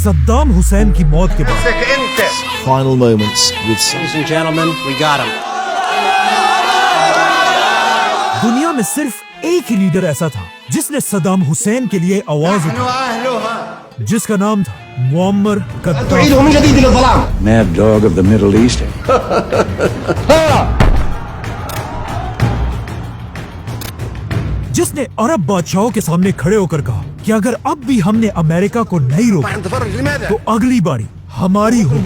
सद्दाम हुसैन की मौत के बाद Final moments with Ladies and gentlemen, we got him. दुनिया में सिर्फ एक ही लीडर ऐसा था जिसने सद्दाम हुसैन के लिए आवाज उठाई, जिसका नाम था Muammar कद्दाफी। Mad dog of the Middle East. जिसने अरब बादशाहों के सामने खड़े होकर कहा कि अगर अब भी हमने अमेरिका को नहीं रोका तो अगली बारी हमारी हो।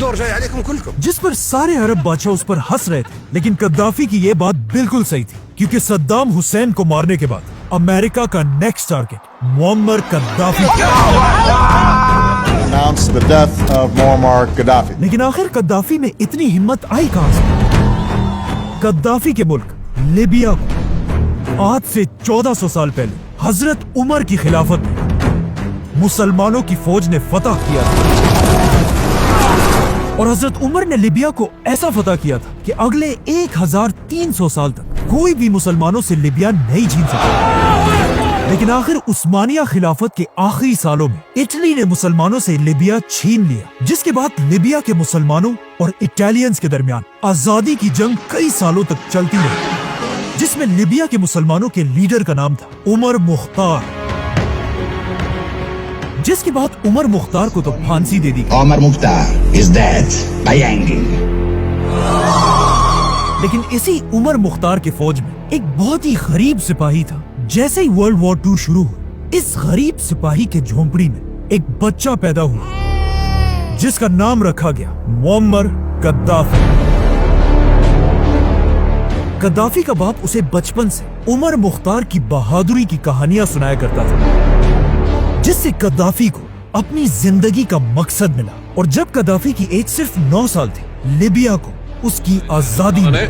जिस पर सारे अरब बादशाह उस पर हंस रहे थे, लेकिन कद्दाफी की ये बात बिल्कुल सही थी, क्योंकि सद्दाम हुसैन को मारने के बाद अमेरिका का next target Muammar Gaddafi. announced the death of Muammar Gaddafi. लेकिन आखिर कद्दाफी में इतनी हिम्मत आई कहां से? कद्दाफी के मुल्क लीबिया को आज से 1400 साल पहले हजरत उमर की खिलाफत में मुसलमानों की फौज ने फतह किया था। और हजरत उमर ने लीबिया को ऐसा फतह किया था कि अगले 1300 साल तक कोई भी मुसलमानों से लीबिया नहीं छीन सका। लेकिन आखिर उस्मानिया खिलाफत के आखिरी सालों में इटली ने मुसलमानों से लीबिया छीन लिया, जिसके बाद लीबिया के मुसलमानों और इटालियंस के दरमियान आजादी की जंग कई सालों तक चलती रही, जिसमें लीबिया के मुसलमानों के लीडर का नाम था उमर मुख्तार। जिसके बाद उमर मुख्तार को तो फांसी दे दी। Omar Mukhtar is dead by hanging. लेकिन इसी उमर मुख्तार के फौज में एक बहुत ही गरीब सिपाही था। जैसे ही वर्ल्ड वॉर 2 शुरू हुआ, इस गरीब सिपाही के झोंपड़ी में एक बच्चा पैदा हुआ, जिसका नाम रखा गया मुअम्मर कद्दाफी। कद्दाफी का बाप उसे बचपन से उमर मुख्तार की बहादुरी की कहानियां सुनाया करता था, जिससे कद्दाफी को अपनी जिंदगी का मकसद मिला। और जब कद्दाफी की एज सिर्फ 9 साल थी, लीबिया को उसकी आजादी मिली।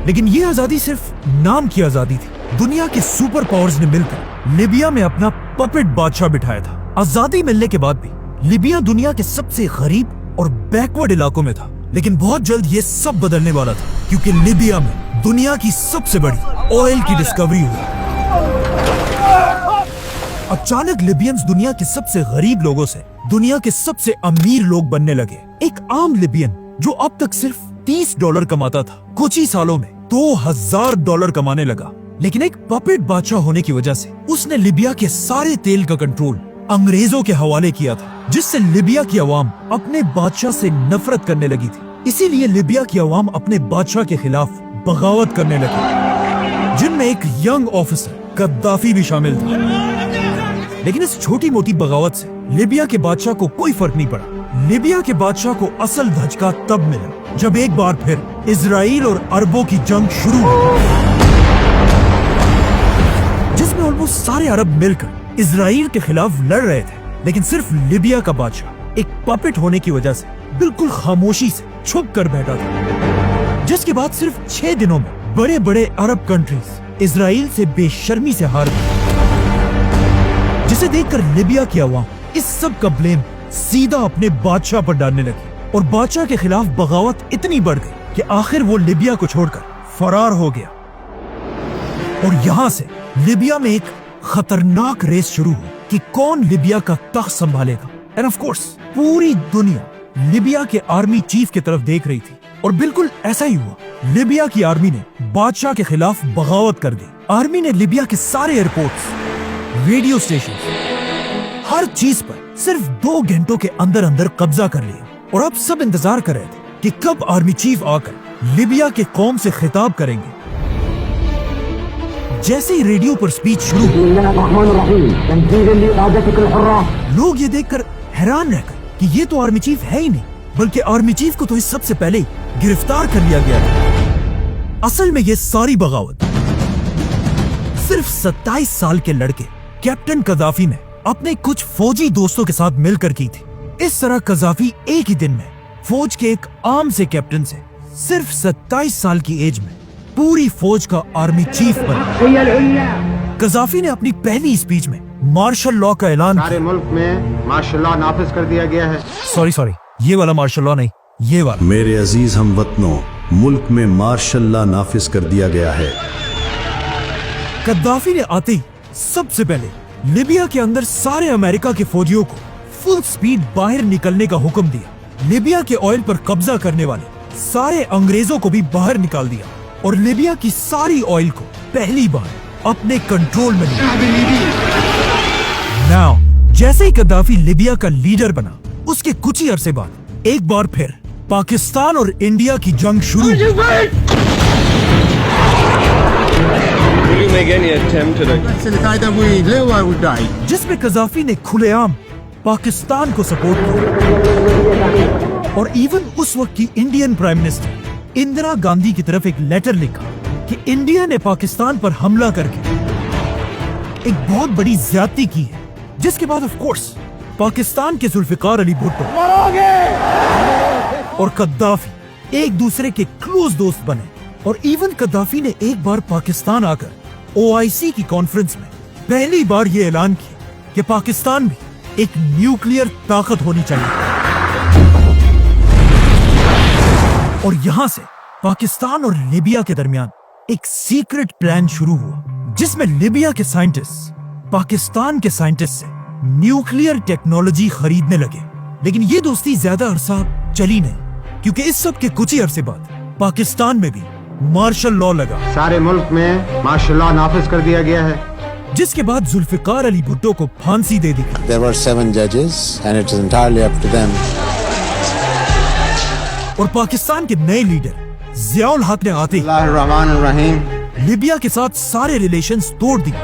लेकिन ये आजादी सिर्फ नाम की आजादी थी। दुनिया के सुपर पावर्स ने मिलकर लीबिया में अपना पपेट बादशाह बिठाया था। आजादी मिलने के बाद भी लीबिया दुनिया के सबसे गरीब और बैकवर्ड इलाकों में था। लेकिन बहुत जल्द ये सब बदलने वाला था, क्योंकि लीबिया में दुनिया की सबसे बड़ी ऑयल की डिस्कवरी हुई। अचानक लिबियंस दुनिया के सबसे गरीब लोगों से दुनिया के सबसे अमीर लोग बनने लगे। एक आम लिबियन जो अब तक सिर्फ $30 कमाता था, कुछ ही सालों में $2000 कमाने लगा। लेकिन एक पपेट बादशाह होने की वजह से उसने लीबिया के सारे तेल का कंट्रोल अंग्रेजों के हवाले किया था, जिससे लीबिया की आवाम अपने बादशाह से नफरत करने लगी थी। इसीलिए लीबिया की आवाम अपने बादशाह के खिलाफ बगावत करने लगी, जिनमें एक यंग ऑफिसर कद्दाफी भी शामिल था। लेकिन इस छोटी मोटी बगावत से लीबिया के बादशाह को कोई फर्क नहीं पड़ा। लीबिया के बादशाह को असल धचका तब मिला जब एक बार फिर इजराइल और अरबों की जंग शुरू हुई, जिसमें ऑलमोस्ट सारे अरब मिलकर इजराइल के खिलाफ लड़ रहे थे। लेकिन सिर्फ लीबिया का बादशाह एक पपेट होने की वजह से बिल्कुल खामोशी से छुप कर बैठा था, जिसके बाद सिर्फ 6 दिनों में बड़े बड़े अरब कंट्रीज इजराइल से बेशर्मी से हार गए, जिसे देखकर लीबिया की आवाम इस सब का ब्लेम सीधा अपने बादशाह पर डालने लगी। और बादशाह के खिलाफ बगावत इतनी बढ़ गई कि आखिर वो लीबिया को छोड़कर फरार हो गया। और यहाँ से लीबिया में एक खतरनाक रेस शुरू हुई कि कौन लीबिया का तख्त संभालेगा। एंड ऑफ कोर्स पूरी दुनिया लीबिया के आर्मी चीफ की तरफ देख रही थी। और बिल्कुल ऐसा ही हुआ। लीबिया की आर्मी ने बादशाह के खिलाफ बगावत कर दी। आर्मी ने लीबिया के सारे एयरपोर्ट्स, रेडियो स्टेशन, हर चीज पर सिर्फ 2 घंटों के अंदर अंदर कब्जा कर लिया। और अब सब इंतजार कर रहे थे कि कब आर्मी चीफ आकर लीबिया के कौम से खिताब करेंगे। जैसे ही रेडियो पर स्पीच शुरू हुई, लोग ये देखकर हैरान रहकर कि ये तो आर्मी चीफ है ही नहीं, बल्कि आर्मी चीफ को तो इस सबसे पहले ही गिरफ्तार कर लिया गया था। असल में ये सारी बगावत सिर्फ 27 साल के लड़के कैप्टन कद्दाफी ने अपने कुछ फौजी दोस्तों के साथ मिलकर की थी। इस तरह कद्दाफी एक ही दिन में फौज के एक आम से कैप्टन से सिर्फ 27 साल की एज में पूरी फौज का आर्मी चीफ बना। कद्दाफी ने अपनी पहली स्पीच में मार्शल लॉ का ऐलान सारे मुल्क में मार्शल लॉ नाफिज कर दिया गया है। सॉरी, ये वाला मार्शल लॉ नहीं, ये वाला। मेरे अजीज हमवतनों, मुल्क में मार्शल लॉ नाफिज कर दिया गया है। कद्दाफी ने आते ही सबसे पहले लिबिया के अंदर सारे अमेरिका के फौजियों को फुल स्पीड बाहर निकलने का हुक्म दिया। लिबिया के ऑयल पर कब्जा करने वाले सारे अंग्रेजों को भी बाहर निकाल दिया और लिबिया की सारी ऑयल को पहली बार अपने कंट्रोल में लिया। नाउ जैसे ही गद्दाफी लिबिया का लीडर बना, उसके कुछ ही अरसे बाद एक बार फिर पाकिस्तान और इंडिया की जंग शुरू हुई। जिसमें गद्दाफी ने खुलेआम पाकिस्तान को सपोर्ट किया और इवन उस वक्त की Indian prime minister Indira Gandhi की तरफ एक लेटर लिखा कि इंडिया ने पाकिस्तान पर हमला करके एक बहुत बड़ी ज्यादती की है। जिसके बाद ऑफ कोर्स पाकिस्तान के जुल्फिकार अली भुट्टो और गद्दाफी एक दूसरे के क्लोज दोस्त बने और इवन गद्दाफी ने एक बार पाकिस्तान आकर OIC की कॉन्फ्रेंस में पहली बार ये ऐलान किया कि पाकिस्तान भी एक न्यूक्लियर ताकत होनी चाहिए। और यहां से पाकिस्तान और लिबिया के दरमियान एक सीक्रेट प्लान शुरू हुआ, जिसमें लिबिया के साइंटिस्ट पाकिस्तान के साइंटिस्ट से न्यूक्लियर टेक्नोलॉजी खरीदने लगे। लेकिन ये दोस्ती ज्यादा अरसा चली नहीं, क्योंकि इस सब के कुछ ही अरसे बाद पाकिस्तान में भी मार्शल लॉ लगा। सारे मुल्क में मार्शल लॉ नाफिज कर दिया गया है, जिसके बाद जुल्फिकार अली भुट्टो को फांसी दे दी गई। There were 7 judges and it is entirely up to them. और पाकिस्तान के नए लीडर जियाउल हक ने आते ही अल्लाहुर्रहमानुर्रहीम लिबिया के साथ सारे रिलेशंस तोड़ दिए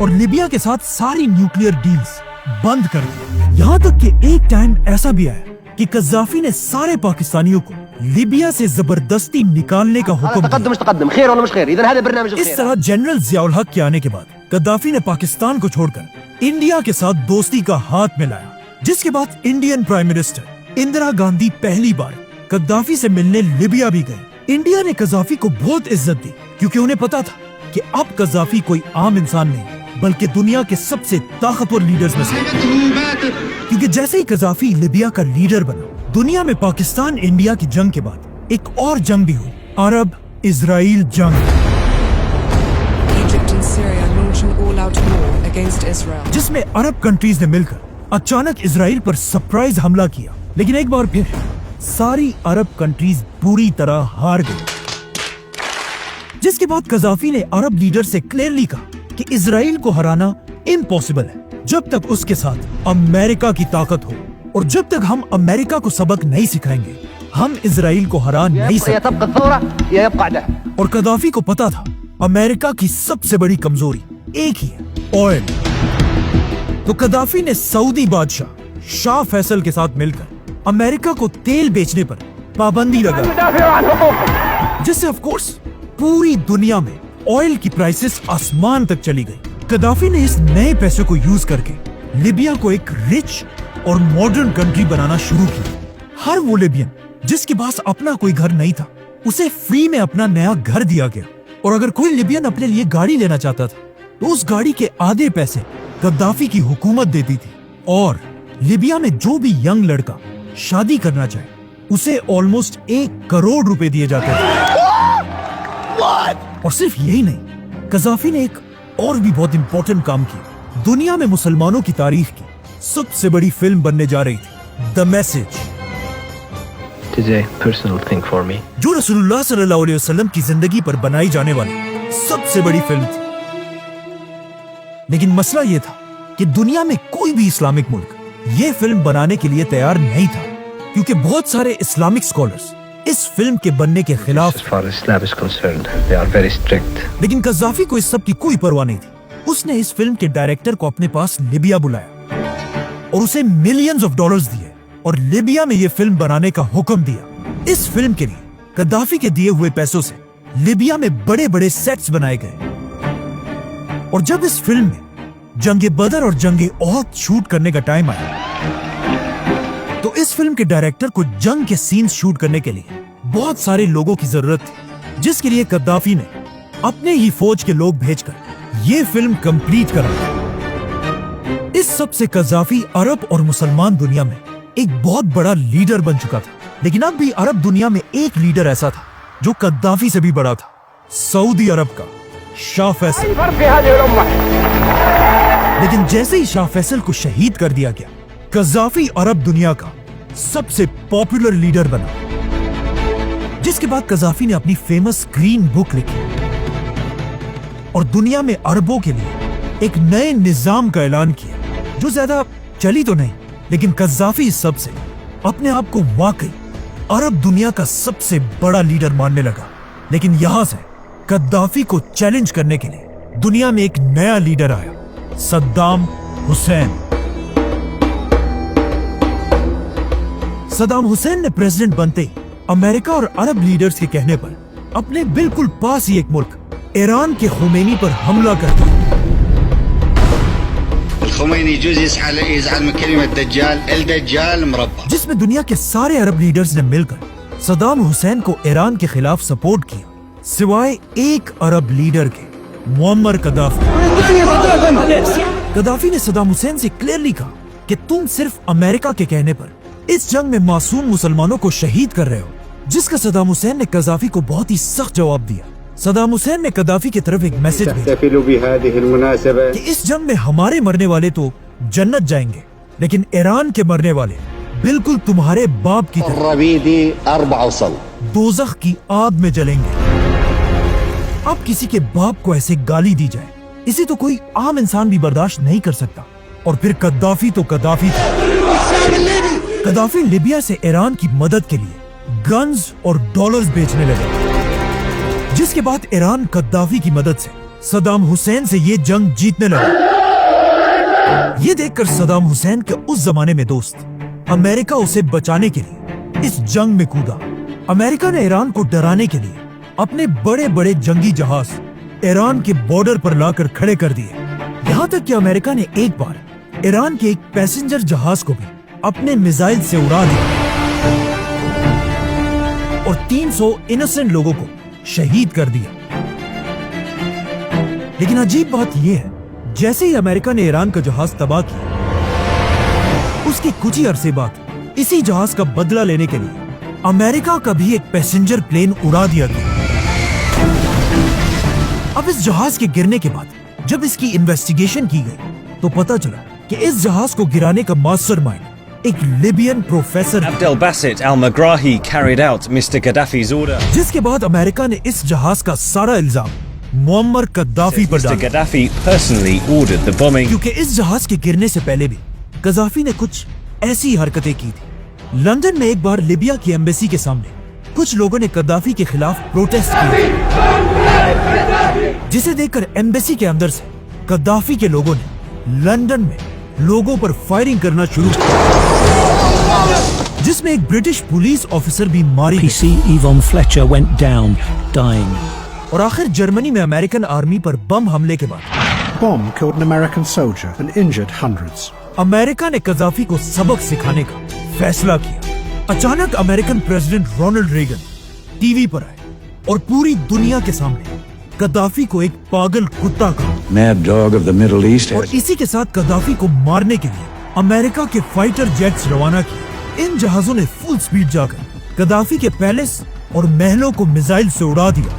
और लिबिया के साथ सारी न्यूक्लियर डील्स बंद कर दी। यहाँ तक कि एक टाइम ऐसा भी आया कि गद्दाफी ने सारे पाकिस्तानियों को लिबिया से जबरदस्ती निकालने का हुक्म दिया। इस तरह जनरल जियाउल हक के आने के बाद गद्दाफी ने पाकिस्तान को छोड़कर इंडिया के साथ दोस्ती का हाथ मिलाया, जिसके बाद Indian prime minister Indira Gandhi पहली बार गद्दाफी से मिलने लिबिया भी गए। इंडिया ने गद्दाफी को बहुत इज्जत दी, क्योंकि उन्हें पता था कि अब गद्दाफी कोई आम इंसान नहीं बल्कि दुनिया के सबसे ताकतवर लीडर्स में से। क्योंकि जैसे ही गद्दाफी लिबिया का लीडर बना, दुनिया में पाकिस्तान इंडिया की जंग के बाद एक और जंग भी हुई, अरब इजराइल जंग, Egypt and Syria launch an all-out war against Israel. जिसमें अरब कंट्रीज ने मिलकर अचानक इजराइल पर सरप्राइज हमला किया। लेकिन एक बार फिर सारी अरब कंट्रीज बुरी तरह हार गई, जिसके बाद गद्दाफी ने अरब लीडर से क्लियरली कहा कि इजराइल को हराना इम्पॉसिबल है जब तक उसके साथ अमेरिका की ताकत हो, और जब तक हम अमेरिका को सबक नहीं सिखाएंगे हम इजराइल को हरा नहीं सकते। और गद्दाफी को पता था अमेरिका की सबसे बड़ी कमजोरी एक ही है, ऑयल। तो गद्दाफी ने सऊदी बादशाह शाह फैसल के साथ मिलकर अमेरिका को तेल बेचने पर पाबंदी लगा, जिससे ऑफ कोर्स पूरी दुनिया में ऑयल की प्राइसेस आसमान तक चली गई। गद्दाफी ने इस नए पैसे को यूज करके लिबिया को एक रिच और मॉडर्न कंट्री बनाना शुरू किया। हर वो लिबियन जिसके पास अपना कोई घर नहीं था, उसे फ्री में अपना नया घर दिया गया। और अगर कोई लिबियन अपने लिए गाड़ी लेना चाहता था तो उस गाड़ी के आधे पैसे गद्दाफी की हुकूमत देती थी। और लिबिया में जो भी यंग लड़का शादी करना चाहे उसे ऑलमोस्ट 1 करोड़ रुपए दिए जाते थे। और सिर्फ यही नहीं, गद्दाफी ने एक और भी बहुत इंपॉर्टेंट काम किया। दुनिया में मुसलमानों की तारीख की सबसे बड़ी फिल्म बनने जा रही थी, द मैसेज, जो रसूलुल्लाह सल्लल्लाहु अलैहि वसल्लम की जिंदगी पर बनाई जाने वाली सबसे बड़ी फिल्म थी। लेकिन मसला यह था कि दुनिया में कोई भी इस्लामिक मुल्क ये फिल्म बनाने के लिए तैयार नहीं था, क्योंकि बहुत सारे इस्लामिक स्कॉलर्स इस फिल्म के बनने के खिलाफ। लेकिन गद्दाफी को इस सब की कोई परवाह नहीं थी। उसने इस फिल्म के डायरेक्टर को अपने पास लिबिया बुलाया और उसे मिलियंस ऑफ डॉलर्स दिए और लिबिया में ये फिल्म बनाने का हुक्म दिया। इस फिल्म के लिए गद्दाफी के दिए हुए पैसों से लिबिया में बड़े बड़े सेट्स बनाए गए। और जब इस फिल्म में जंगे बदर और जंगे ओहद शूट करने का टाइम आया, तो इस फिल्म के डायरेक्टर को जंग के सीन्स शूट करने के लिए बहुत सारे लोगों की जरूरत थी, जिसके लिए गद्दाफी ने अपने ही फौज के लोग भेजकर ये फिल्म कंप्लीट करा। इस सब से गद्दाफी अरब और मुसलमान दुनिया में एक बहुत बड़ा लीडर बन चुका था। लेकिन अब भी अरब दुनिया में एक लीडर ऐसा था जो गद्दाफी से भी बड़ा था, सऊदी अरब का शाह फैसल। लेकिन जैसे ही शाह फैसल को शहीद कर दिया गया, कज़ाफी अरब दुनिया का सबसे पॉपुलर लीडर बना। जिसके बाद कज़ाफी ने अपनी फेमस ग्रीन बुक लिखी और दुनिया में अरबों के लिए एक नए निजाम का ऐलान किया, जो ज्यादा चली तो नहीं, लेकिन कज़ाफी इस सब से अपने आप को वाकई अरब दुनिया का सबसे बड़ा लीडर मानने लगा। लेकिन यहां से कद्दाफी को चैलेंज करने के लिए दुनिया में एक नया लीडर आया, सद्दाम हुसैन। सद्दाम हुसैन ने प्रेसिडेंट बनते ही अमेरिका और अरब लीडर्स के कहने पर अपने बिल्कुल पास ही एक मुल्क ईरान के खुमैनी पर हमला कर दिया। जिसमें दुनिया के सारे अरब लीडर्स ने मिलकर सद्दाम हुसैन को ईरान के खिलाफ सपोर्ट किया, सिवाय एक अरब लीडर के, मुअम्मर कद्दाफी। कद्दाफी ने सद्दाम हुसैन से क्लियरली कहा कि तुम सिर्फ अमेरिका के कहने पर इस जंग में मासूम मुसलमानों को शहीद कर रहे हो, जिसका सद्दाम हुसैन ने कद्दाफी को बहुत ही सख्त जवाब दिया। सद्दाम हुसैन ने कद्दाफी की तरफ एक मैसेज भेजा कि इस जंग में हमारे मरने वाले तो जन्नत जाएंगे, लेकिन ईरान के मरने वाले बिल्कुल तुम्हारे बाप की तरह दोज़ख की आग में जलेंगे। अब किसी के बाप को ऐसे गाली दी जाए, इसे तो कोई आम इंसान भी बर्दाश्त नहीं कर सकता। और फिर कद्दाफी तो कद्दाफी था। कद्दाफी लिबिया से ईरान की मदद के लिए गन्स और डॉलर्स बेचने लगे, जिसके बाद ईरान कद्दाफी की मदद से सद्दाम हुसैन से ये जंग जीतने लगा। ये देखकर सद्दाम हुसैन के उस जमाने में दोस्त अमेरिका उसे बचाने के लिए इस जंग में कूदा। अमेरिका ने ईरान को डराने के लिए अपने बड़े बड़े जंगी जहाज ईरान के बॉर्डर पर लाकर खड़े कर दिए। यहाँ तक कि अमेरिका ने एक बार ईरान के एक पैसेंजर जहाज को भी अपने मिसाइल से उड़ा दिया और 300 इनोसेंट लोगों को शहीद कर दिया। लेकिन अजीब बात यह है, जैसे ही अमेरिका ने ईरान का जहाज तबाह किया, उसके कुछ ही अरसे बाद इसी जहाज का बदला लेने के लिए अमेरिका का भी एक पैसेंजर प्लेन उड़ा दिया गया। अब इस जहाज के गिरने के बाद जब इसकी इन्वेस्टिगेशन की गई तो पता चला कि इस जहाज को गिराने का मास्टरमाइंड एक Libyan professor Abdel Basit al-Megrahi carried out Mr. Gaddafi's order. जिसके बाद अमेरिका ने इस जहाज का सारा इल्जाम मुअम्मर कद्दाफी पर Mr. डाला, Gaddafi personally ordered the bombing. क्योंकि इस जहाज के गिरने से पहले भी कद्दाफी ने कुछ ऐसी हरकतें की थी। लंदन में एक बार लिबिया की एम्बेसी के सामने कुछ लोगों ने कद्दाफी के खिलाफ प्रोटेस्ट किया, जिसे देखकर एम्बेसी के अंदर से कद्दाफी के लोगों ने लंदन में लोगों पर फायरिंग करना शुरू किया, जिसमें एक ब्रिटिश पुलिस ऑफिसर भी मारी गई। PC Yvonne Fletcher went down, dying. और आखिर जर्मनी में अमेरिकन आर्मी पर बम हमले के बाद Bomb killed an American soldier and injured hundreds. America ने कद्दाफी को सबक सिखाने का फैसला किया। अचानक American president Ronald Reagan TV पर आए और पूरी दुनिया के सामने कद्दाफी को एक पागल कुत्ता कहा। Mad dog of the Middle East. और इसी के साथ कद्दाफी को मारने के लिए अमेरिका के फाइटर जेट्स रवाना किए। इन जहाजों ने फुल स्पीड जाकर कद्दाफी के पैलेस और महलों को मिसाइल से उड़ा दिया।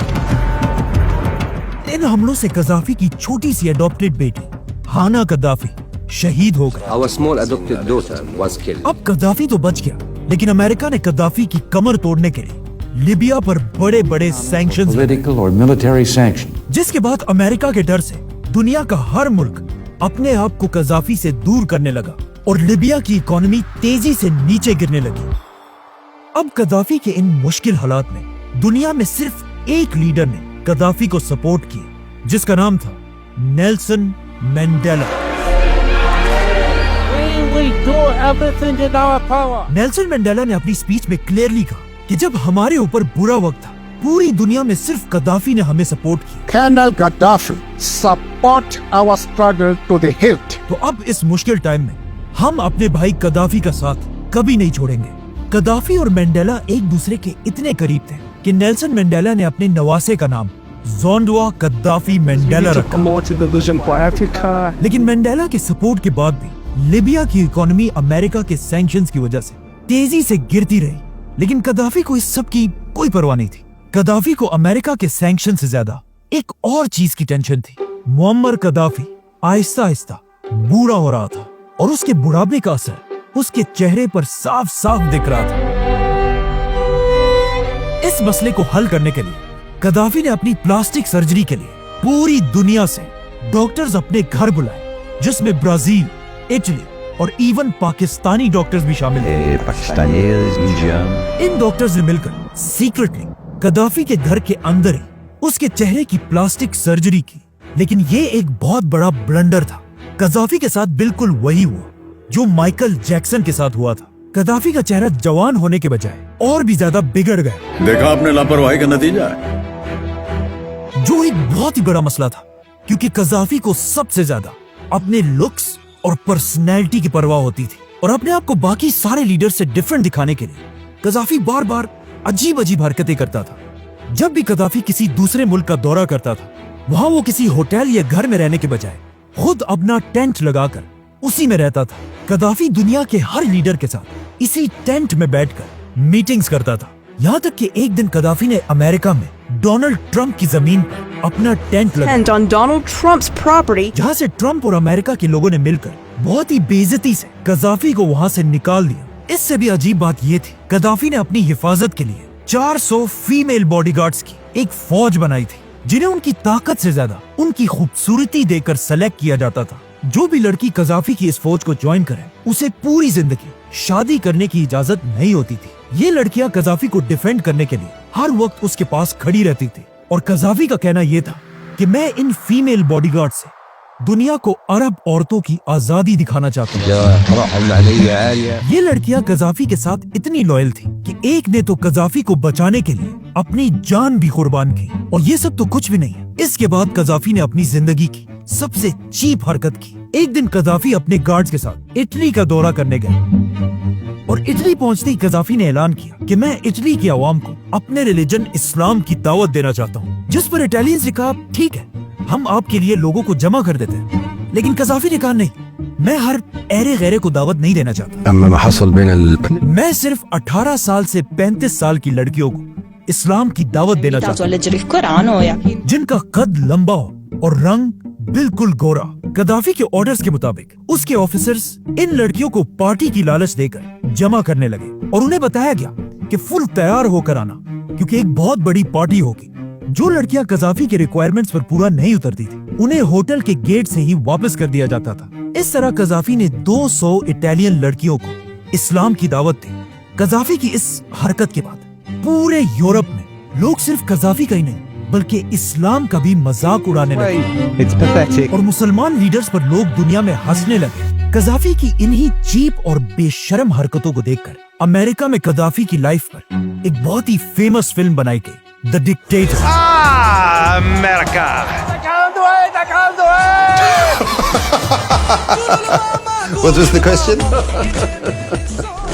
इन हमलों से कद्दाफी की छोटी सी अडॉप्टेड बेटी हाना कद्दाफी शहीद हो गई। Our small adopted daughter was killed. अब कद्दाफी तो बच गया, लेकिन अमेरिका ने कद्दाफी की कमर तोड़ने के लिए लिबिया पर बड़े बड़े सैंक्शंस लगाए, Political or military sanction. जिसके बाद अमेरिका के डर से दुनिया का हर मुल्क अपने आप को कद्दाफी से दूर करने लगा और लिबिया की इकोनॉमी तेजी से नीचे गिरने लगी। अब कद्दाफी के इन मुश्किल हालात में दुनिया में सिर्फ एक लीडर ने कद्दाफी को सपोर्ट किया, जिसका नाम था नेल्सन मंडेला। नेल्सन मंडेला ने अपनी स्पीच में क्लियरली कहा कि जब हमारे ऊपर बुरा वक्त था, पूरी दुनिया में सिर्फ कद्दाफी ने हमें सपोर्ट किया। Colonel Gaddafi support our struggle to the hilt. तो अब इस मुश्किल टाइम में हम अपने भाई कद्दाफी का साथ कभी नहीं छोड़ेंगे। कद्दाफी और मंडेला एक दूसरे के इतने करीब थे कि नेल्सन मंडेला ने अपने नवासे का नाम जोंडवा कद्दाफी मंडेला रखा। लेकिन मंडेला के सपोर्ट के बाद भी लिबिया की इकोनॉमी अमेरिका के सैंक्शंस की वजह से तेजी से गिरती रही, लेकिन कद्दाफी को इस सब की कोई परवाह नहीं थी। कद्दाफी को अमेरिका के सैंक्शन से ज्यादा एक और चीज की टेंशन थी। मुअम्मर कदाफी आहिस्ता आहिस्ता बूढ़ा हो रहा था और उसके बुढ़ापे का असर उसके चेहरे पर साफ साफ दिख रहा था। इस मसले को हल करने के लिए कदाफी ने अपनी प्लास्टिक सर्जरी के लिए पूरी दुनिया से डॉक्टर्स अपने घर बुलाए, जिसमें ब्राजील, इटली और इवन पाकिस्तानी डॉक्टर्स भी शामिल थे। इन डॉक्टर्स ने मिलकर सीक्रेटली कदाफी के घर के अंदर ही उसके चेहरे की प्लास्टिक सर्जरी की। लेकिन ये एक बहुत बड़ा ब्लंडर था। कदाफी के साथ बिल्कुल वही हुआ जो माइकल जैक्सन के साथ हुआ था। कदाफी का चेहरा जवान होने के बजाय और भी ज्यादा बिगड़ गया। देखा आपने लापरवाही का नतीजा है। जो एक बहुत ही बड़ा मसला था, क्योंकि कदाफी को सबसे ज्यादा अपने लुक्स और पर्सनैलिटी की परवाह होती थी और अपने आप को बाकी सारे लीडर से डिफरेंट दिखाने के लिए कदाफी बार बार अजीब अजीब हरकतें करता था। जब भी कदाफी किसी दूसरे मुल्क का दौरा करता था, वहां वो किसी होटल या घर में रहने के बजाय खुद अपना टेंट लगाकर उसी में रहता था। कदाफी दुनिया के हर लीडर के साथ इसी टेंट में बैठकर मीटिंग्स करता था। यहाँ तक कि एक दिन कदाफी ने अमेरिका में डोनाल्ड ट्रंप की जमीन पर अपना टेंट लगाया, जहाँ से ट्रंप और अमेरिका के लोगों ने मिलकर बहुत ही बेइज्जती से कदाफी को वहाँ से निकाल दिया। इससे भी अजीब बात ये थी, कदाफी ने अपनी हिफाजत के लिए 400 फीमेल बॉडीगार्ड्स की एक फौज बनाई थी, जिन्हें उनकी ताकत से ज्यादा उनकी खूबसूरती देकर सेलेक्ट किया जाता था। जो भी लड़की कदाफी की इस फौज को ज्वाइन करे, उसे पूरी जिंदगी शादी करने की इजाजत नहीं होती थी। ये लड़कियां कदाफी को डिफेंड करने के लिए हर वक्त उसके पास खड़ी रहती थी और कदाफी का कहना यह था कि मैं इन फीमेल बॉडीगार्ड से दुनिया को अरब औरतों की आजादी दिखाना चाहता हूँ। ये लड़कियां कदाफी के साथ इतनी लॉयल थी कि एक ने तो कदाफी को बचाने के लिए अपनी जान भी कुर्बान की। और ये सब तो कुछ भी नहीं है। इसके बाद कदाफी ने अपनी जिंदगी की सबसे चीप हरकत की। एक दिन कदाफी अपने गार्ड्स के साथ इटली का दौरा करने गए और इटली पहुंचते ही कदाफी ने ऐलान किया कि मैं इटली की आवाम को अपने रिलीजन इस्लाम की दावत देना चाहता हूँ। जिस पर इटालियंस ने कहा ठीक है, हम आपके लिए लोगों को जमा कर देते हैं। लेकिन कदाफी ने कहा नहीं, मैं हर ऐरे गैरे को दावत नहीं देना चाहता। मैं सिर्फ 18 साल से 35 साल की लड़कियों को इस्लाम की दावत देना चाहता हूँ, जिनका कद लंबा हो और रंग बिल्कुल गोरा। कदाफी के ऑर्डर्स के मुताबिक उसके ऑफिसर्स इन लड़कियों को पार्टी की लालच देकर जमा करने लगे और उन्हें बताया गया कि फुल तैयार होकर आना, क्योंकि एक बहुत बड़ी पार्टी होगी। जो लड़कियां कदाफी के रिक्वायरमेंट्स पर पूरा नहीं उतरती थी, उन्हें होटल के गेट से ही वापस कर दिया जाता था। इस तरह कदाफी ने 200 इटालियन लड़कियों को इस्लाम की दावत दी। कदाफी की इस हरकत के बाद पूरे यूरोप में लोग सिर्फ कदाफी का ही नहीं बल्कि इस्लाम का भी मजाक उड़ाने लगे और मुसलमान लीडर्स पर लोग दुनिया में हंसने लगे। कदाफी की इन्हीं चीप और बेशर्म हरकतों को देखकर अमेरिका में कदाफी की लाइफ पर एक बहुत ही फेमस फिल्म बनाई गई, the dictator. America. What was the question?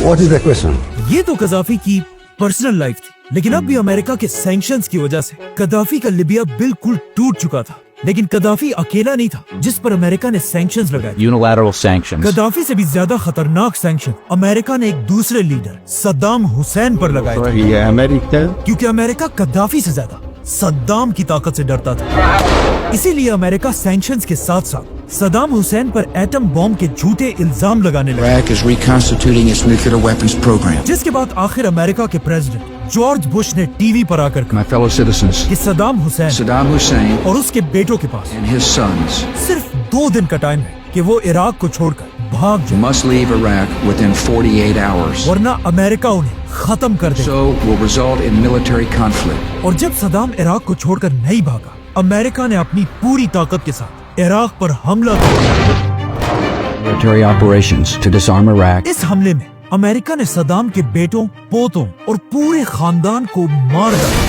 What is the question? ये तो कदाफी की पर्सनल लाइफ थी, लेकिन अब भी अमेरिका के सैंक्शंस की वजह से कदाफी का लीबिया बिल्कुल टूट चुका था। लेकिन कदाफी अकेला नहीं था जिस पर अमेरिका ने सैंक्शंस लगाए। Unilateral sanctions. कदाफी से भी ज्यादा खतरनाक सैंक्शन अमेरिका ने एक दूसरे लीडर सद्दाम हुसैन पर लगाए थे, क्योंकि अमेरिका कदाफी से ज्यादा सद्दाम की ताकत से डरता था। इसीलिए अमेरिका सैंक्शंस के साथ साथ सद्दाम हुसैन पर एटम बॉम्ब के झूठे इल्जाम लगाने लगा, Iraq is reconstituting its nuclear weapons program. जिसके बाद आखिर अमेरिका के प्रेसिडेंट जॉर्ज बुश ने टीवी पर आकर कहा My fellow citizens, कि सद्दाम हुसैन Saddam Hussein और उसके बेटों के पास and his sons सिर्फ 2 दिन का टाइम है कि वो इराक को छोड़कर भाग जाए, must leave Iraq within 48 hours. वरना अमेरिका उन्हें खत्म कर देगा। So will result in military conflict. और जब सद्दाम इराक को छोड़कर नहीं भागा, अमेरिका ने अपनी पूरी ताकत के साथ इराक पर हमला किया। Military operations to disarm Iraq. इस हमले में अमेरिका ने सद्दाम के बेटों, पोतों और पूरे खानदान को मार डाला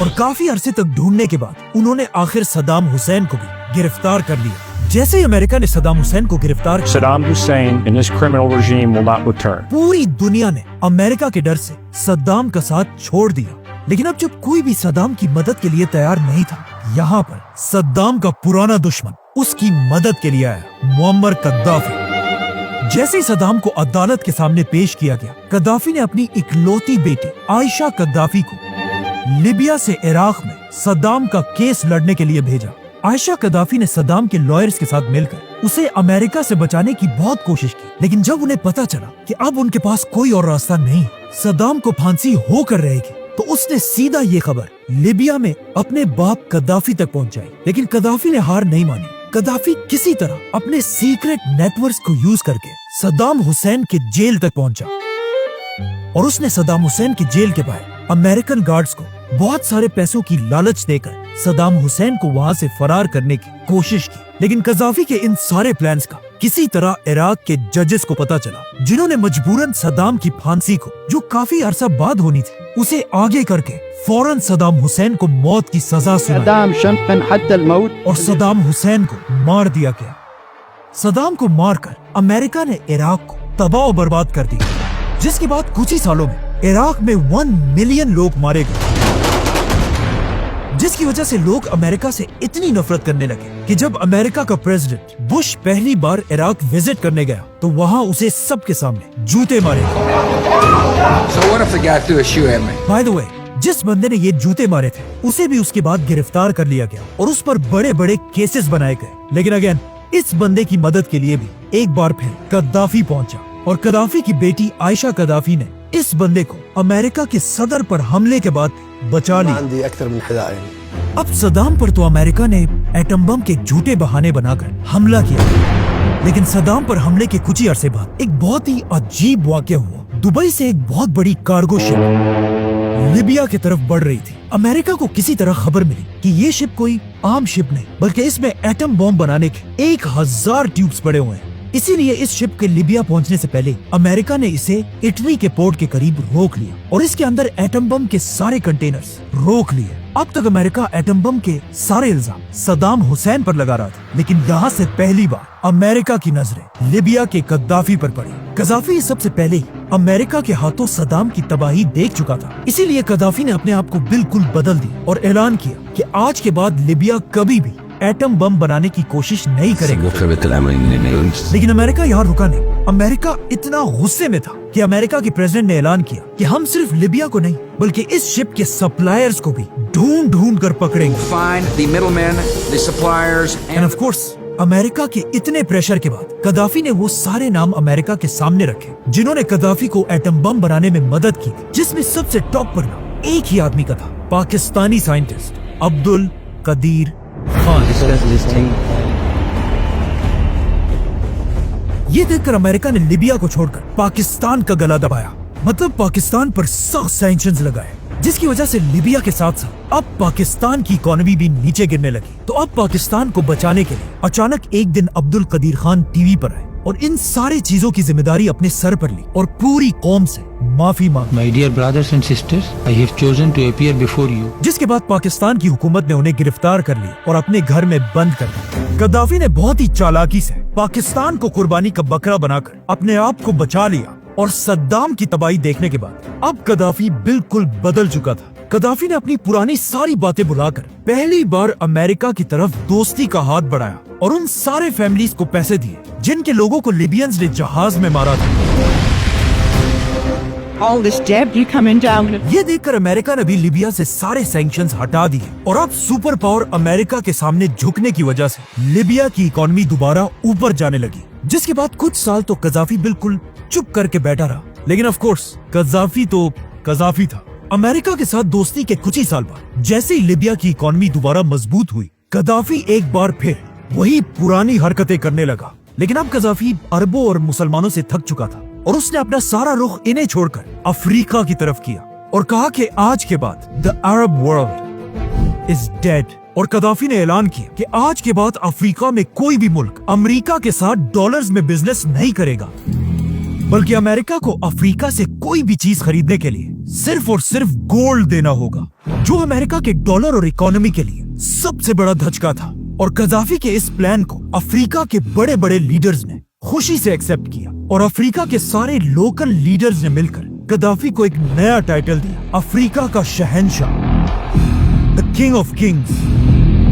और काफी अरसे तक ढूंढने के बाद उन्होंने आखिर सद्दाम हुसैन को भी गिरफ्तार कर लिया। जैसे ही अमेरिका ने सद्दाम हुसैन को गिरफ्तार किया, Saddam Hussein and his criminal regime will not return. पूरी दुनिया ने अमेरिका के डर से सद्दाम का साथ छोड़ दिया। लेकिन अब जब कोई भी सद्दाम की मदद के लिए तैयार नहीं था, यहाँ पर सद्दाम का पुराना दुश्मन उसकी मदद के लिए आया, मुअम्मर कद्दाफी। जैसे ही सद्दाम को अदालत के सामने पेश किया गया, कद्दाफी ने अपनी इकलौती बेटी आयशा कद्दाफी को लीबिया से इराक में सद्दाम का केस लड़ने के लिए भेजा। आयशा गद्दाफी ने सद्दाम के लॉयर्स के साथ मिलकर उसे अमेरिका से बचाने की बहुत कोशिश की, लेकिन जब उन्हें पता चला कि अब उनके पास कोई और रास्ता नहीं, सद्दाम को फांसी होकर रहेगी, तो उसने सीधा ये खबर लीबिया में अपने बाप गद्दाफी तक पहुंचाई। लेकिन गद्दाफी ने हार नहीं मानी। गद्दाफी किसी तरह अपने सीक्रेट नेटवर्क्स को यूज करके सद्दाम हुसैन के जेल तक पहुंचा और उसने सद्दाम हुसैन की जेल के बाहर अमेरिकन गार्ड्स को बहुत सारे पैसों की लालच देकर सद्दाम हुसैन को वहां से फरार करने की कोशिश की। लेकिन गद्दाफी के इन सारे प्लान्स का किसी तरह इराक के जजेस को पता चला, जिन्होंने मजबूरन सद्दाम की फांसी को, जो काफी अरसा बाद होनी थी, उसे आगे करके फौरन सद्दाम हुसैन को मौत की सजा सुनाई और सद्दाम हुसैन को मार दिया गया। सद्दाम को मारकर अमेरिका ने इराक को तबाह बर्बाद कर दिया, जिसके बाद कुछ ही सालों में इराक में 1 मिलियन लोग मारे गए, जिसकी वजह से लोग अमेरिका से इतनी नफरत करने लगे कि जब अमेरिका का प्रेसिडेंट बुश पहली बार इराक विजिट करने गया तो वहाँ उसे सबके सामने जूते मारे गए। बाय द वे, जिस बंदे ने ये जूते मारे थे उसे भी उसके बाद गिरफ्तार कर लिया गया और उस पर बड़े बड़े केसेस बनाए गए। लेकिन अगेन, इस बंदे की मदद के लिए भी एक बार फिर गद्दाफी पहुंचा और गद्दाफी की बेटी आयशा गद्दाफी ने इस बंदे को अमेरिका के सदर पर हमले के बाद बचा लिया। अब सद्दाम पर तो अमेरिका ने एटम बम के झूठे बहाने बनाकर हमला किया, लेकिन सद्दाम पर हमले के कुछ ही अरसे बाद एक बहुत ही अजीब वाकया हुआ। दुबई से एक बहुत बड़ी कार्गो शिप लीबिया की तरफ बढ़ रही थी। अमेरिका को किसी तरह खबर मिली कि ये शिप कोई आम शिप नहीं, बल्कि इसमें एटम बम बनाने के 1000 ट्यूब्स पड़े हुए हैं। इसीलिए इस शिप के लीबिया पहुंचने से पहले अमेरिका ने इसे इटली के पोर्ट के करीब रोक लिया और इसके अंदर एटम बम के सारे कंटेनर्स रोक लिए। अब तक अमेरिका एटम बम के सारे इल्जाम सद्दाम हुसैन पर लगा रहा था, लेकिन यहाँ से पहली बार अमेरिका की नजरें लीबिया के गद्दाफी पर पड़ी। गद्दाफी सबसे पहले ही अमेरिका के हाथों सद्दाम की तबाही देख चुका था, इसीलिए गद्दाफी ने अपने आप को बिल्कुल बदल दिया और ऐलान किया कि आज के बाद लीबिया कभी भी एटम बम बनाने की कोशिश नहीं करेगा। लेकिन अमेरिका यहाँ रुका नहीं। अमेरिका इतना गुस्से में था कि अमेरिका के प्रेसिडेंट ने ऐलान किया कि हम सिर्फ लीबिया को नहीं बल्कि इस शिप के सप्लायर्स को भी ढूंढ कर पकड़ेंगे। एंड ऑफ कोर्स, अमेरिका के इतने प्रेशर के बाद गद्दाफी ने वो सारे नाम अमेरिका के सामने रखे जिन्होंने गद्दाफी को एटम बम बनाने में मदद की, जिसमें सबसे टॉप पर नाम एक ही आदमी का था, पाकिस्तानी साइंटिस्ट अब्दुल कदीर खान। ये देखकर अमेरिका ने लीबिया को छोड़कर पाकिस्तान का गला दबाया, मतलब पाकिस्तान पर सख्त सैंक्शंस लगाए, जिसकी वजह से लीबिया के साथ साथ अब पाकिस्तान की इकोनॉमी भी नीचे गिरने लगी। तो अब पाकिस्तान को बचाने के लिए अचानक एक दिन अब्दुल कदीर खान टीवी पर आए और इन सारी चीजों की जिम्मेदारी अपने सर पर ली और पूरी कौम से माफी मांगी। My dear brothers and sisters, I have chosen to appear before you. जिसके बाद पाकिस्तान की हुकूमत ने उन्हें गिरफ्तार कर लिया और अपने घर में बंद कर दिया। गद्दाफी ने बहुत ही चालाकी से पाकिस्तान को कुर्बानी का बकरा बनाकर अपने आप को बचा लिया और सद्दाम की तबाही देखने के बाद अब गद्दाफी बिल्कुल बदल चुका था। गद्दाफी ने अपनी पुरानी सारी बातें भुलाकर पहली बार अमेरिका की तरफ दोस्ती का हाथ बढ़ाया और उन सारे फैमिलीज को पैसे दिए जिनके लोगों को लिबियंस ने जहाज में मारा था। All this debris coming down. ये देखकर अमेरिका ने भी लीबिया से सारे सैंक्शंस हटा दिए और अब सुपर पावर अमेरिका के सामने झुकने की वजह से लीबिया की इकोनॉमी दोबारा ऊपर जाने लगी। जिसके बाद कुछ साल तो गद्दाफी बिल्कुल चुप करके बैठा रहा, लेकिन ऑफ कोर्स गद्दाफी तो गद्दाफी था। अमेरिका के साथ दोस्ती के कुछ ही साल बाद जैसे ही लीबिया की इकोनॉमी दोबारा मजबूत हुई, गद्दाफी एक बार फिर वही पुरानी हरकतें करने लगा। लेकिन अब गद्दाफी अरबों और मुसलमानों से थक चुका था और उसने अपना सारा रुख इन्हें छोड़कर अफ्रीका की तरफ किया और कहा कि आज के बाद the Arab world is dead. और गद्दाफी ने ऐलान किया कि आज के बाद अफ्रीका में कोई भी मुल्क अमेरिका के साथ डॉलर्स में बिजनेस नहीं करेगा, बल्कि अमेरिका को अफ्रीका से कोई भी चीज खरीदने के लिए सिर्फ और सिर्फ गोल्ड देना होगा, जो अमेरिका के डॉलर और इकोनॉमी के लिए सबसे बड़ा धचका था। और गद्दाफी के इस प्लान को अफ्रीका के बड़े बड़े लीडर्स ने खुशी से एक्सेप्ट किया और अफ्रीका के सारे लोकल लीडर्स ने मिलकर गद्दाफी को एक नया टाइटल दिया, अफ्रीका का शहंशाह, द किंग ऑफ किंग्स।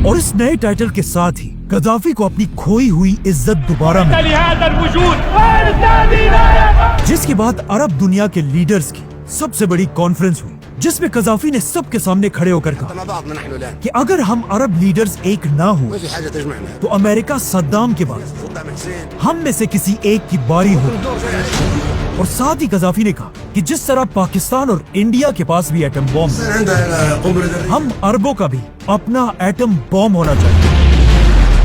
और इस नए टाइटल के साथ ही गद्दाफी को अपनी खोई हुई इज्जत दोबारा मिली, जिसके बाद अरब दुनिया के लीडर्स की सबसे बड़ी कॉन्फ्रेंस हुई जिसमें कजाफी ने सबके सामने खड़े होकर कहा कि अगर हम अरब लीडर्स एक ना हो तो अमेरिका सद्दाम के बाद हम में से किसी एक की बारी हो। और साथ ही कजाफी ने कहा कि जिस तरह पाकिस्तान और इंडिया के पास भी एटम बॉम्ब है, हम अरबों का भी अपना एटम बॉम्ब होना चाहिए।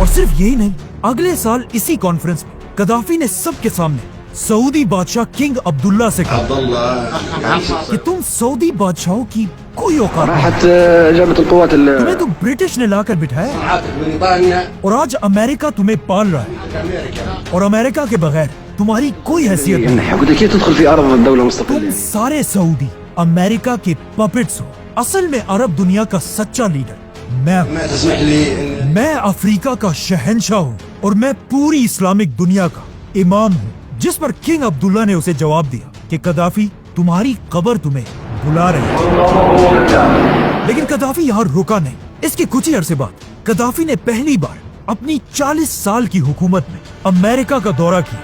और सिर्फ यही नहीं, अगले साल इसी कॉन्फ्रेंस में कजाफी ने सबके सामने सऊदी बादशाह किंग अब्दुल्ला से कहा कि तुम सऊदी बादशाहों की कोई औकात नहीं, तुम्हें तो ब्रिटिश ने लाकर बिठाया और आज अमेरिका तुम्हें पाल रहा है और अमेरिका के बगैर तुम्हारी कोई हैसियत नहीं। तुम सारे सऊदी अमेरिका के पपेट्स हो। असल में अरब दुनिया का सच्चा लीडर मैं अफ्रीका का शहंशाह हूँ और मैं पूरी इस्लामिक दुनिया का इमाम हूँ। जिस पर किंग अब्दुल्ला ने उसे जवाब दिया कि कदाफी तुम्हारी कब्र तुम्हें बुला रही है। लेकिन कदाफी यहाँ रुका नहीं। इसके कुछ ही अरसे बाद कदाफी ने पहली बार अपनी 40 साल की हुकूमत में अमेरिका का दौरा किया।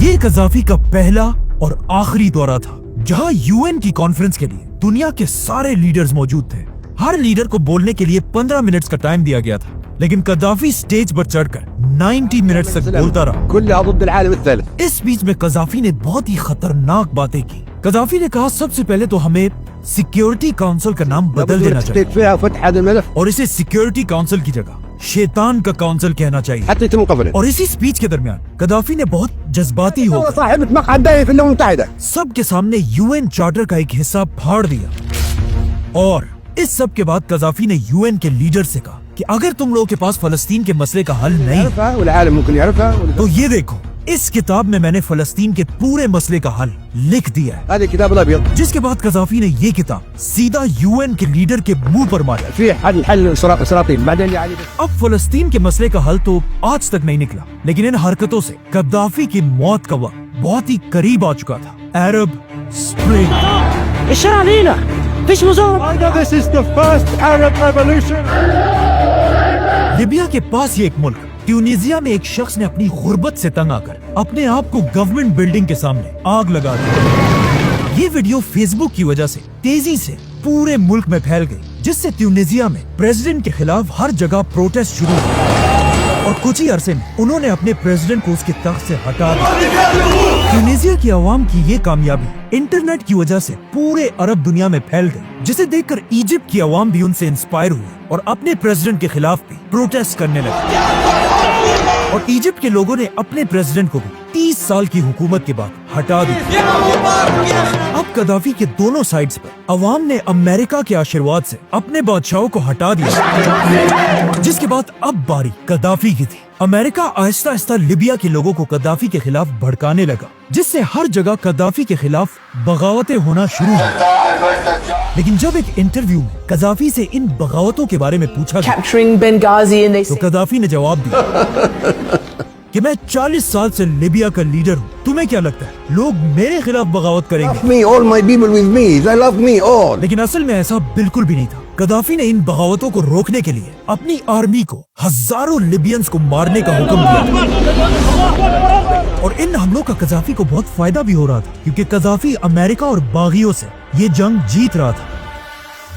ये कदाफी का पहला और आखिरी दौरा था जहाँ यूएन की कॉन्फ्रेंस के लिए दुनिया के सारे लीडर्स मौजूद थे। हर लीडर को बोलने के लिए 15 मिनट्स का टाइम दिया गया था, लेकिन कदाफी स्टेज पर चढ़कर 90 मिनट्स तक बोलता रहा। इस बीच में कदाफी ने बहुत ही खतरनाक बातें की। कदाफी ने कहा सबसे पहले तो हमें सिक्योरिटी काउंसिल का नाम बदल देना चाहिए और इसे सिक्योरिटी काउंसिल की जगह शैतान का काउंसिल कहना चाहिए। और इसी स्पीच के दरमियान कदाफी ने बहुत जज्बाती होकर सबके सामने यूएन चार्टर का एक हिस्सा फाड़ दिया। और इस सब के बाद कदाफी ने यूएन के लीडर से कहा कि अगर तुम लोगों के पास फलस्तीन के मसले का हल नहीं तो ये देखो, इस किताब में मैंने फलस्तीन के पूरे मसले का हल लिख दिया है। जिसके बाद कदाफी ने ये किताब सीधा यूएन के लीडर के मुंह पर मारी। अब फलस्तीन के मसले का हल तो आज तक नहीं निकला, लेकिन इन हरकतों से कदाफी की मौत का वक्त बहुत ही करीब आ चुका था। अरब स्प्रिंग। लीबिया के पास ये एक मुल्क ट्यूनीजिया में एक शख्स ने अपनी गुर्बत से तंग आकर अपने आप को गवर्नमेंट बिल्डिंग के सामने आग लगा दी। ये वीडियो फेसबुक की वजह से तेजी से पूरे मुल्क में फैल गई, जिससे ट्यूनीजिया में प्रेसिडेंट के खिलाफ हर जगह प्रोटेस्ट शुरू हुए और कुछ ही अरसे में उन्होंने अपने प्रेसिडेंट को उसके तख्त से हटा दिया। ट्यूनीजिया की आवाम की ये कामयाबी इंटरनेट की वजह से पूरे अरब दुनिया में फैल गई, जिसे देखकर इजिप्ट की आवाम भी उनसे इंस्पायर हुई और अपने प्रेसिडेंट के खिलाफ भी प्रोटेस्ट करने लगे। और इजिप्ट के लोगों ने अपने प्रेसिडेंट को भी 30 साल की हुकूमत के बाद हटा दिया। अब कदाफी के दोनों साइड्स पर अवाम ने अमेरिका के आशीर्वाद से अपने बादशाहों को हटा दिया, जिसके बाद अब बारी कदाफी की थी। अमेरिका आहिस्ता आहिस्ता लिबिया के लोगों को कदाफी के खिलाफ भड़काने लगा, जिससे हर जगह कदाफी के खिलाफ बगावतें होना शुरू हुई। लेकिन जब एक इंटरव्यू में कदाफी से इन बगावतों के बारे में पूछा गया तो कदाफी ने जवाब दिया कि मैं 40 साल से लिबिया का लीडर हूँ, तुम्हें क्या लगता है लोग मेरे खिलाफ बगावत करेंगे? लेकिन असल में ऐसा बिल्कुल भी नहीं था। कदाफी ने इन बगावतों को रोकने के लिए अपनी आर्मी को हजारों लिबियंस को मारने का हुक्म दिया और इन हमलों का कदाफी को बहुत फायदा भी हो रहा था, क्योंकि कदाफी अमेरिका और बागियों से ये जंग जीत रहा था।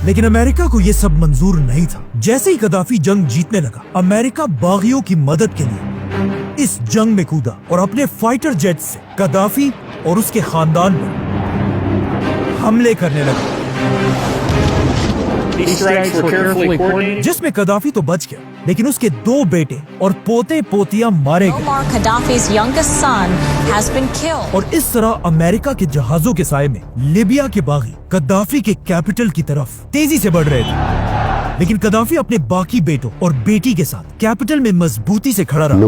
लेकिन अमेरिका को ये सब मंजूर नहीं था। जैसे ही कदाफी जंग जीतने लगा, अमेरिका बागियों की मदद के लिए इस जंग में कूदा और अपने फाइटर जेट से कदाफी और उसके खानदान पर हमले करने लगा, जिसमें कदाफी तो बच गया, लेकिन उसके 2 बेटे और पोते पोतियां मारे गए। और इस तरह अमेरिका के जहाजों के साए में लिबिया के बागी कदाफी के कैपिटल की तरफ तेजी से बढ़ रहे थे। लेकिन कदाफी अपने बाकी बेटों और बेटी के साथ कैपिटल में मजबूती से खड़ा रहा।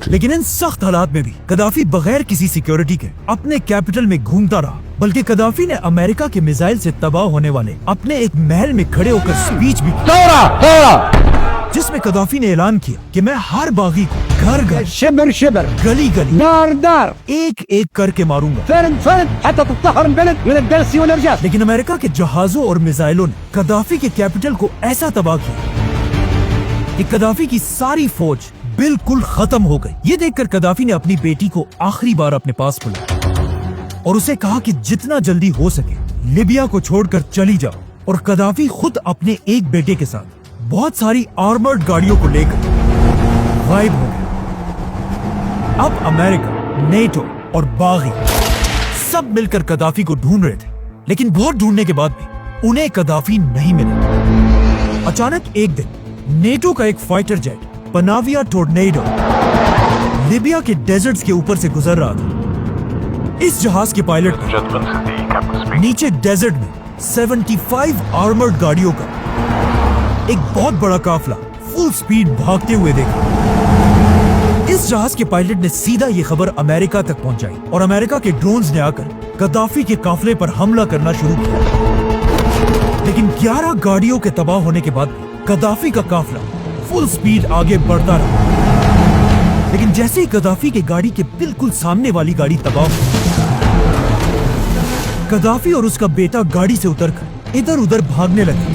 लेकिन इन सख्त हालात में भी कदाफी बगैर किसी सिक्योरिटी के अपने कैपिटल में घूमता रहा। बल्कि कदाफी ने अमेरिका के मिसाइल से तबाह होने वाले अपने एक महल में खड़े होकर स्पीच भी की, जिसमें कदाफी ने ऐलान किया कि मैं हर बागी को घर घर, शिबर शिबर, गली गली, दार दार, एक एक करके मारूंगा। लेकिन अमेरिका के जहाजों और मिसाइलों ने कदाफी के कैपिटल को ऐसा तबाह किया कि कदाफी की सारी फौज बिल्कुल खत्म हो गई। ये देखकर कदाफी ने अपनी बेटी को आखिरी बार अपने पास बुलाया और उसे कहा कि जितना जल्दी हो सके लिबिया को छोड़कर चली जाओ और कदाफी खुद अपने एक बेटे के साथ बहुत सारी आर्मर्ड गाड़ियों को लेकर गायब हो गया। अब अमेरिका, नेटो और बागी सब मिलकर कदाफी को ढूंढ रहे थे, लेकिन बहुत ढूंढने के बाद भी उन्हें कदाफी नहीं मिला। अचानक एक दिन नेटो का एक फाइटर जेट पनाविया टोर्नेडो लिबिया के डेजर्ट्स के ऊपर से गुजर रहा था। इस जहाज के पायलट ने नीचे डेजर्ट में 75 आर्मर्ड गाड़ियों का एक बहुत बड़ा काफला फुल स्पीड भागते हुए देखा। इस जहाज के पायलट ने सीधा ये खबर अमेरिका तक पहुंचाई और अमेरिका के ड्रोन्स ने आकर कदाफी के काफले पर हमला करना शुरू किया। लेकिन 11 गाड़ियों के तबाह होने के बाद कदाफी का काफला फुल स्पीड आगे बढ़ता रहा। लेकिन जैसे ही कदाफी की गाड़ी के बिल्कुल सामने वाली गाड़ी तबाह हुई, कदाफी और उसका बेटा गाड़ी से उतरकर इधर उधर भागने लगे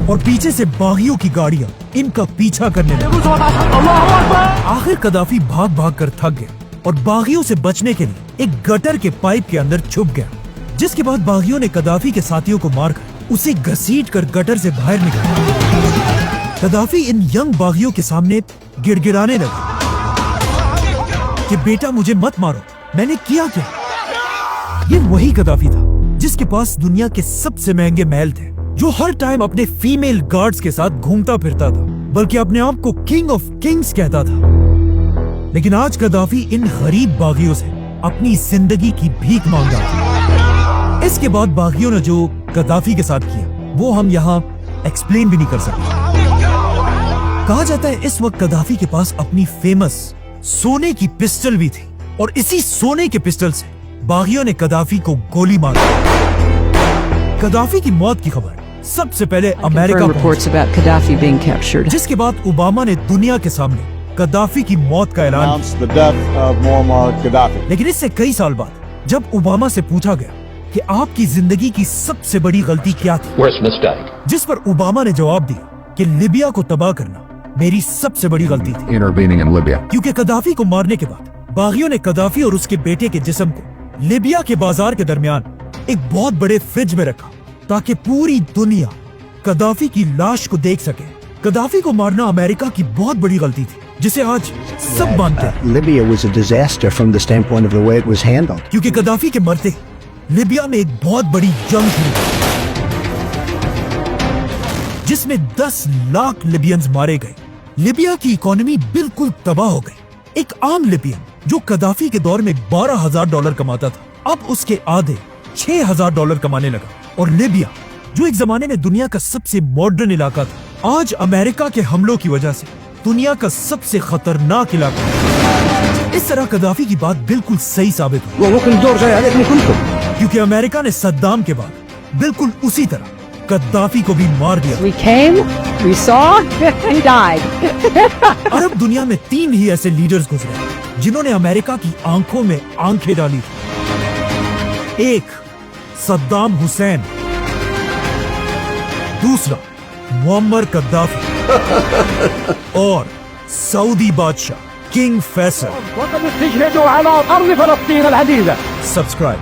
और पीछे से बागियों की गाड़ियां इनका पीछा करने लगी। आखिर कदाफी भाग भाग कर थक गया और बागियों से बचने के लिए एक गटर के पाइप के अंदर छुप गया, जिसके बाद बागियों ने कदाफी के साथियों को मारकर उसे घसीट कर गटर से बाहर निकाला। कदाफी इन यंग बागियों के सामने गिड़गिड़ाने लगा कि बेटा मुझे मत मारो, मैंने किया क्या। ये वही कदाफी था जिसके पास दुनिया के सबसे महंगे महल थे, जो हर टाइम अपने फीमेल गार्ड्स के साथ घूमता फिरता था, बल्कि अपने आप को किंग ऑफ किंग्स कहता था। लेकिन आज कदाफी इन गरीब बागियों से अपनी जिंदगी की भीख मांग रहा था। इसके बाद बागियों ने जो कदाफी के साथ किया वो हम यहाँ एक्सप्लेन भी नहीं कर सकते। कहा जाता है इस वक्त कदाफी के पास अपनी फेमस सोने की पिस्टल भी थी और इसी सोने के पिस्टल से बागियों ने कदाफी को गोली मार दी। कदाफी की मौत की खबर सबसे पहले अमेरिका पहुंची, जिसके बाद ओबामा ने दुनिया के सामने कदाफी की मौत का ऐलान किया। लेकिन इससे कई साल बाद जब ओबामा से पूछा गया कि आपकी जिंदगी की सबसे बड़ी गलती क्या थी, जिस पर ओबामा ने जवाब दिया कि लिबिया को तबाह करना मेरी सबसे बड़ी गलती थी, क्योंकि कदाफी को मारने के बाद बागियों ने कदाफी और उसके बेटे के जिस्म को लिबिया के बाजार के दरमियान एक बहुत बड़े फ्रिज में रखा ताकि पूरी दुनिया कदाफी की लाश को देख सके। कदाफी को मारना अमेरिका की बहुत बड़ी गलती थी, जिसे आज सब मानते हैं। Libya was a disaster from the standpoint of the way it was handled. क्योंकि कदाफी के मरते लिबिया में एक बहुत बड़ी जंग हुई जिसमें 10 लाख लिबियंस मारे गए। लिबिया की इकोनॉमी बिल्कुल तबाह हो गई। एक आम लिबियन जो कदाफी के दौर में $12,000 कमाता था, अब उसके आधे $6,000 कमाने लगा। और लिबिया जो एक जमाने में दुनिया का सबसे मॉडर्न इलाका था, आज अमेरिका के हमलों की वजह से दुनिया का सबसे खतरनाक इलाका। इस तरह कदाफी की बात बिल्कुल सही साबित हुई, क्योंकि अमेरिका ने सद्दाम के बाद बिल्कुल उसी तरह कद्दाफी को भी मार दिया। We came, we saw, he died. अरब दुनिया में 3 ही ऐसे लीडर्स गुजरे जिन्होंने अमेरिका की आंखों में आंखें डाली थी। एक सद्दाम हुसैन, दूसरा मुअम्मर कद्दाफी और सऊदी बादशाह किंग फैसल। وطن السجن على أرض فلسطين العزيزة. सब्सक्राइब